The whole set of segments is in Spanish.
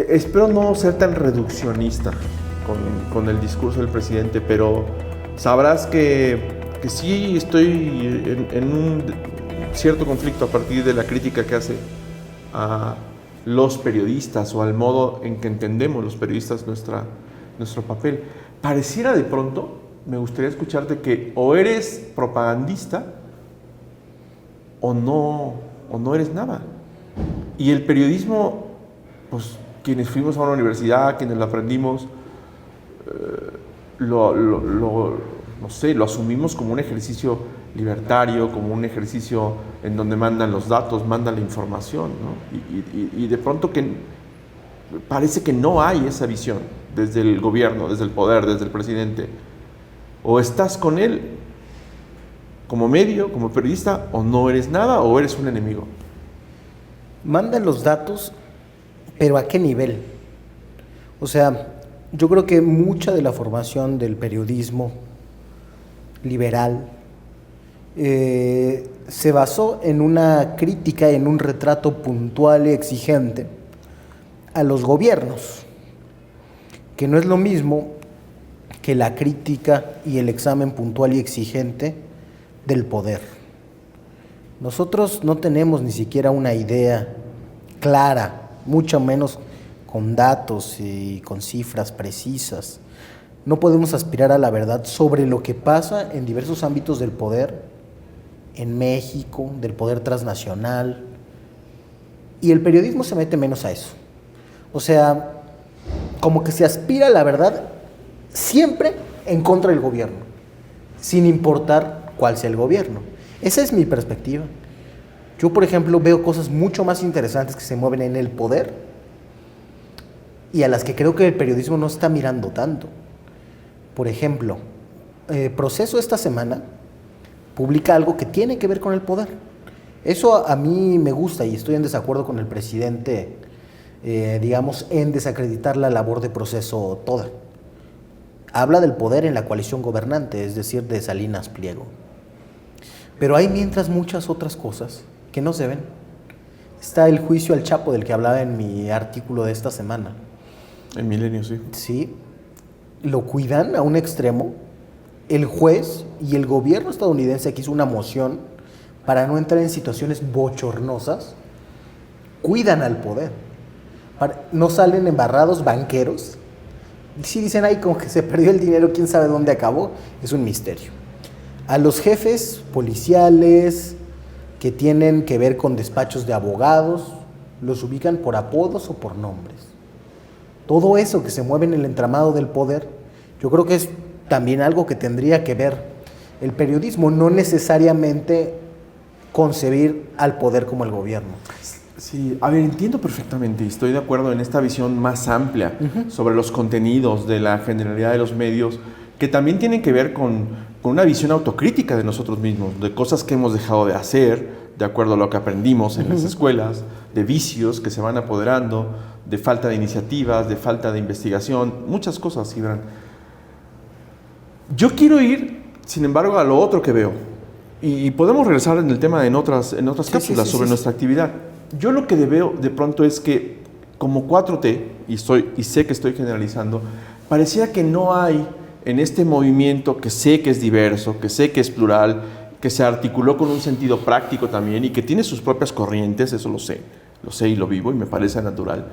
Espero no ser tan reduccionista con el discurso del presidente, pero sabrás que sí estoy en un cierto conflicto a partir de la crítica que hace a los periodistas o al modo en que entendemos los periodistas nuestro papel. Pareciera de pronto, me gustaría escucharte, que o eres propagandista o no eres nada. Y el periodismo, pues quienes fuimos a una universidad, quienes lo aprendimos, no sé, lo asumimos como un ejercicio libertario, como un ejercicio en donde mandan los datos, mandan la información, ¿no? Y de pronto que parece que no hay esa visión desde el gobierno, desde el poder, desde el presidente. O estás con él como medio, como periodista, o no eres nada, o eres un enemigo. Mandan los datos, pero ¿a qué nivel? O sea, yo creo que mucha de la formación del periodismo liberal se basó en una crítica, en un retrato puntual y exigente a los gobiernos, que no es lo mismo que la crítica y el examen puntual y exigente del poder. Nosotros no tenemos ni siquiera una idea clara, mucho menos con datos y con cifras precisas. No podemos aspirar a la verdad sobre lo que pasa en diversos ámbitos del poder, en México, del poder transnacional, y el periodismo se mete menos a eso. O sea, como que se aspira a la verdad siempre en contra del gobierno, sin importar cuál sea el gobierno. Esa es mi perspectiva. Yo, por ejemplo, veo cosas mucho más interesantes que se mueven en el poder y a las que creo que el periodismo no está mirando tanto. Por ejemplo, Proceso esta semana publica algo que tiene que ver con el poder. Eso a mí me gusta y estoy en desacuerdo con el presidente, digamos, en desacreditar la labor de Proceso toda. Habla del poder en la coalición gobernante, es decir, de Salinas Pliego. Pero hay mientras muchas otras cosas que no se ven. Está el juicio al Chapo del que hablaba en mi artículo de esta semana. En Milenio, sí. Sí, lo cuidan a un extremo. El juez y el gobierno estadounidense que hizo una moción para no entrar en situaciones bochornosas, cuidan al poder. No salen embarrados banqueros. Si dicen, ay, como que se perdió el dinero, quién sabe dónde acabó, es un misterio. A los jefes policiales que tienen que ver con despachos de abogados, los ubican por apodos o por nombres. Todo eso que se mueve en el entramado del poder, yo creo que es también algo que tendría que ver el periodismo, no necesariamente concebir al poder como el gobierno. Sí, a ver, entiendo perfectamente y estoy de acuerdo en esta visión más amplia sobre los contenidos de la generalidad de los medios, que también tienen que ver con una visión autocrítica de nosotros mismos, de cosas que hemos dejado de hacer, de acuerdo a lo que aprendimos en las escuelas, de vicios que se van apoderando, de falta de iniciativas, de falta de investigación, muchas cosas, Gibran. Yo quiero ir, sin embargo, a lo otro que veo, y podemos regresar en el tema en otras cápsulas sobre nuestra actividad. Yo lo que veo de pronto es que, como 4T, y sé que estoy generalizando, parecía que no hay en este movimiento, que sé que es diverso, que sé que es plural, que se articuló con un sentido práctico también y que tiene sus propias corrientes, eso lo sé y lo vivo y me parece natural,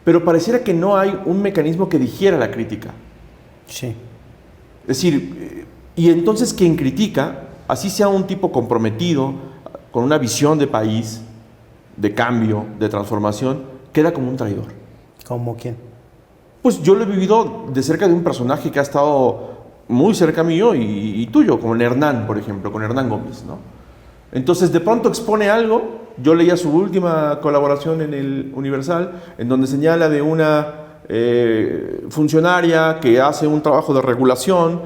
pero pareciera que no hay un mecanismo que digiera la crítica. Sí. Es decir, y entonces quien critica, así sea un tipo comprometido, con una visión de país, de cambio, de transformación, queda como un traidor. ¿Cómo quién? Pues yo lo he vivido de cerca de un personaje que ha estado muy cerca mío y tuyo, como en Hernán, por ejemplo, con Hernán Gómez, ¿no? Entonces de pronto expone algo. Yo leía su última colaboración en el Universal, en donde señala de una funcionaria que hace un trabajo de regulación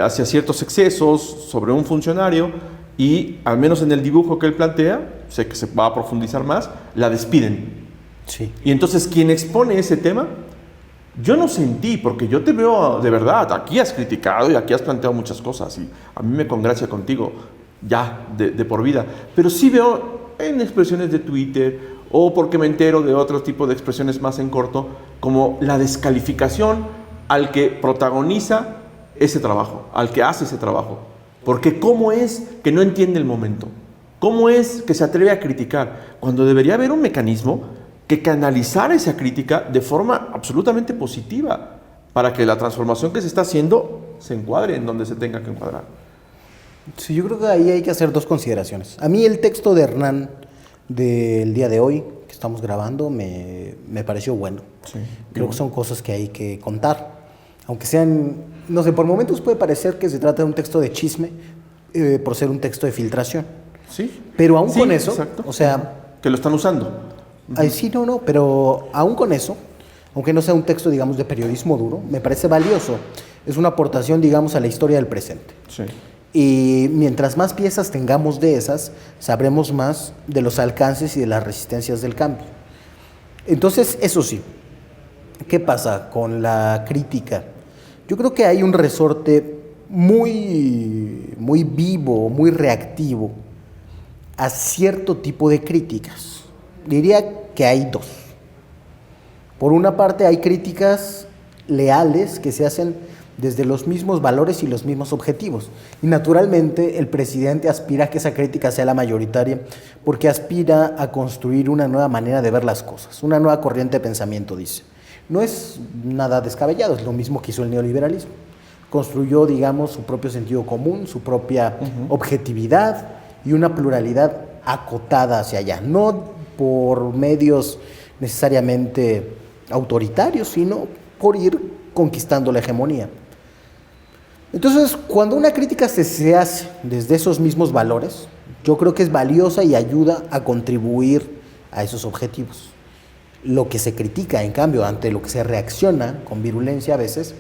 hacia ciertos excesos sobre un funcionario y, al menos en el dibujo que él plantea, sé que se va a profundizar más, la despiden. Sí. Y entonces quien expone ese tema, yo no sentí, porque yo te veo de verdad, aquí has criticado y aquí has planteado muchas cosas y a mí me congracia contigo ya de por vida, pero sí veo en expresiones de Twitter o porque me entero de otro tipo de expresiones más en corto, como la descalificación al que protagoniza ese trabajo, al que hace ese trabajo. Porque ¿cómo es que no entiende el momento? ¿Cómo es que se atreve a criticar? Cuando debería haber un mecanismo que canalizara esa crítica de forma absolutamente positiva para que la transformación que se está haciendo se encuadre en donde se tenga que encuadrar. Sí, yo creo que ahí hay que hacer dos consideraciones. A mí el texto de Hernán del día de hoy, que estamos grabando, me pareció bueno. Sí, creo que son cosas que hay que contar. Aunque sean, no sé, por momentos puede parecer que se trata de un texto de chisme por ser un texto de filtración. Sí. Pero aún sí, con eso, exacto. o sea... Que lo están usando. Sí, no, pero aún con eso, aunque no sea un texto, digamos, de periodismo duro, me parece valioso. Es una aportación, digamos, a la historia del presente. Sí. Y mientras más piezas tengamos de esas, sabremos más de los alcances y de las resistencias del cambio. Entonces, eso sí, ¿qué pasa con la crítica? Yo creo que hay un resorte muy vivo, muy reactivo a cierto tipo de críticas. Diría que hay dos. Por una parte, hay críticas leales que se hacen desde los mismos valores y los mismos objetivos. Y naturalmente el presidente aspira a que esa crítica sea la mayoritaria porque aspira a construir una nueva manera de ver las cosas, una nueva corriente de pensamiento, dice. No es nada descabellado, es lo mismo que hizo el neoliberalismo. Construyó, digamos, su propio sentido común, su propia objetividad y una pluralidad acotada hacia allá, no por medios necesariamente autoritarios, sino por ir conquistando la hegemonía. Entonces, cuando una crítica se hace desde esos mismos valores, yo creo que es valiosa y ayuda a contribuir a esos objetivos. Lo que se critica, en cambio, ante lo que se reacciona con virulencia a veces,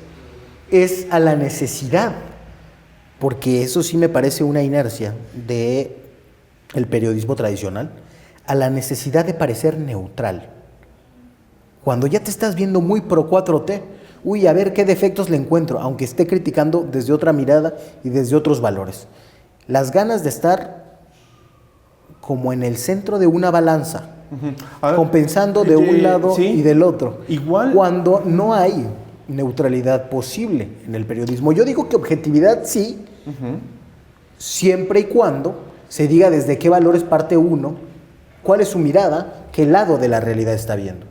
es a la necesidad, porque eso sí me parece una inercia del periodismo tradicional, a la necesidad de parecer neutral. Cuando ya te estás viendo muy pro 4T, uy, a ver qué defectos le encuentro, aunque esté criticando desde otra mirada y desde otros valores. Las ganas de estar como en el centro de una balanza, compensando de un lado sí, y del otro, igual, cuando no hay neutralidad posible en el periodismo. Yo digo que objetividad sí, siempre y cuando se diga desde qué valores parte uno, cuál es su mirada, qué lado de la realidad está viendo.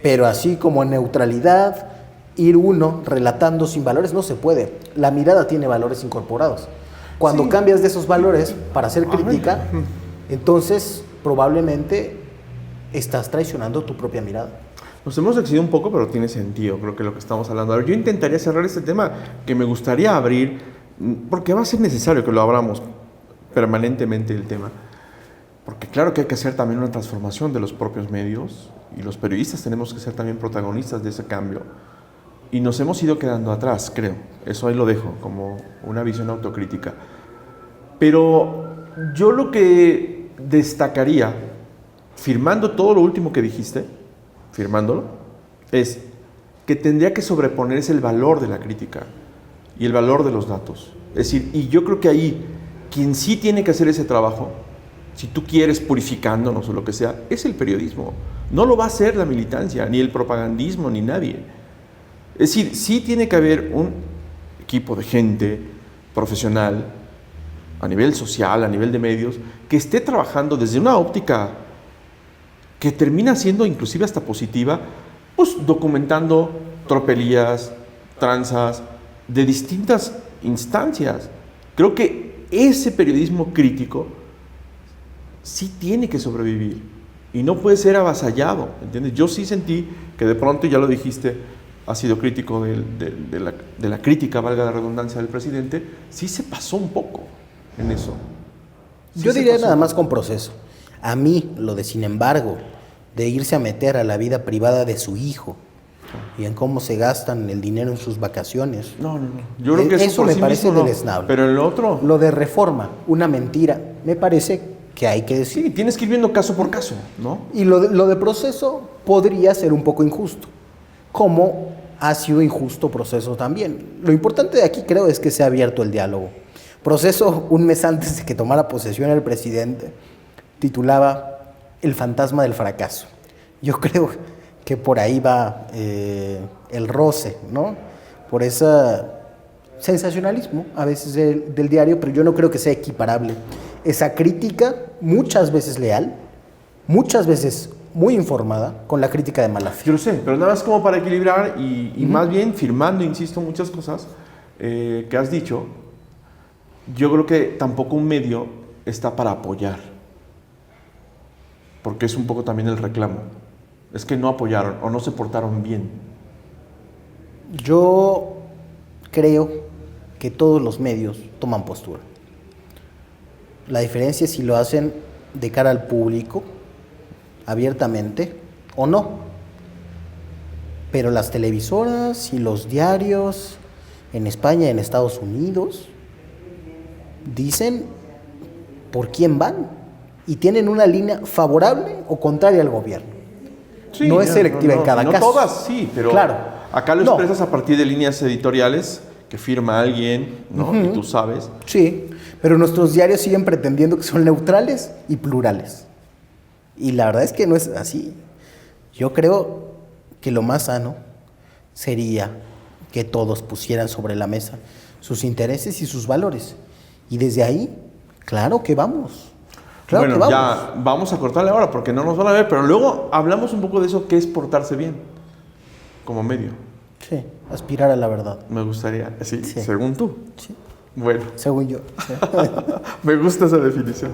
Pero así como en neutralidad, ir uno relatando sin valores no se puede. La mirada tiene valores incorporados. Cuando cambias de esos valores para hacer crítica, entonces probablemente estás traicionando tu propia mirada. Nos hemos excedido un poco, pero tiene sentido, creo que lo que estamos hablando. Ahora, yo intentaría cerrar este tema que me gustaría abrir, porque va a ser necesario que lo abramos permanentemente el tema. Porque claro que hay que hacer también una transformación de los propios medios y los periodistas tenemos que ser también protagonistas de ese cambio. Y nos hemos ido quedando atrás, creo. Eso ahí lo dejo como una visión autocrítica. Pero yo lo que destacaría, firmando todo lo último que dijiste, firmándolo, es que tendría que sobreponerse el valor de la crítica y el valor de los datos. Es decir, y yo creo que ahí quien sí tiene que hacer ese trabajo, si tú quieres purificándonos o lo que sea, es el periodismo. No lo va a hacer la militancia, ni el propagandismo, ni nadie. Es decir, sí tiene que haber un equipo de gente profesional, a nivel social, a nivel de medios, que esté trabajando desde una óptica que termina siendo inclusive hasta positiva, pues documentando tropelías, tranzas, de distintas instancias. Creo que ese periodismo crítico sí tiene que sobrevivir y no puede ser avasallado, ¿entiendes? Yo sí sentí que de pronto, ya lo dijiste, ha sido crítico de la crítica, valga la redundancia, del presidente, sí se pasó un poco en eso. Sí, yo diría nada más con proceso. A mí, lo de sin embargo, de irse a meter a la vida privada de su hijo y en cómo se gastan el dinero en sus vacaciones. No. Yo creo que eso me parece deleznable. Pero el otro... Lo de Reforma, una mentira, me parece que hay que decir. Sí, tienes que ir viendo caso por caso, ¿no? Y lo de proceso podría ser un poco injusto, como ha sido injusto Proceso también. Lo importante de aquí creo es que se ha abierto el diálogo. Proceso, un mes antes de que tomara posesión el presidente, titulaba El fantasma del fracaso. Yo creo que por ahí va el roce, ¿no? Por ese sensacionalismo a veces del diario, pero yo no creo que sea equiparable. Esa crítica, muchas veces leal, muchas veces muy informada, con la crítica de mala fe. Yo lo sé, pero nada más como para equilibrar y más bien firmando, insisto, muchas cosas que has dicho. Yo creo que tampoco un medio está para apoyar, porque es un poco también el reclamo. Es que no apoyaron o no se portaron bien. Yo creo que todos los medios toman postura. La diferencia es si lo hacen de cara al público, abiertamente, o no. Pero las televisoras y los diarios en España y en Estados Unidos dicen por quién van y tienen una línea favorable o contraria al gobierno. Sí, no es selectiva en cada no caso. No todas, sí, pero claro, acá lo expresas a partir de líneas editoriales que firma alguien, ¿no? Y tú sabes. Sí, pero nuestros diarios siguen pretendiendo que son neutrales y plurales. Y la verdad es que no es así. Yo creo que lo más sano sería que todos pusieran sobre la mesa sus intereses y sus valores. Y desde ahí, claro que vamos. Claro Bueno, que vamos. ya vamos a cortarle ahora porque no nos van a ver, pero luego hablamos un poco de eso, que es portarse bien como medio. Sí, aspirar a la verdad. Me gustaría, sí. Sí. Según tú. Sí. Bueno, Según yo. Sí. me gusta esa definición.